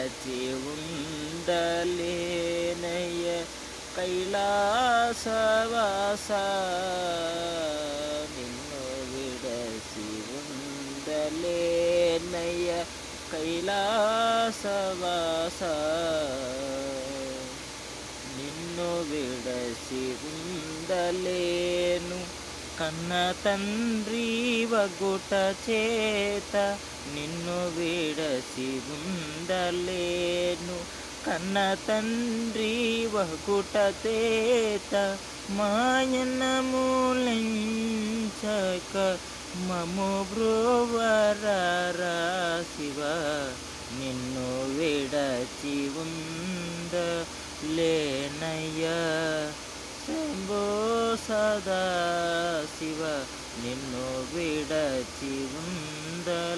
విడచి ఉండలేనయ్య కైలాసవాస నిన్ను విడచి ఉండలేనయ్య కైలాసవాస నిన్ను విడచి ఉండలేను కన్న తండ్రి వగుట చేత నిన్ను విడచి ఉండలేను కన్న తండ్రి వగుట చేత మాయనములించక మము బ్రోవరారా శివ నిన్ను విడచి ఉండలేనయ్యా శంభో సదా శివ నిన్ను విడచి ఉండలేనయ్య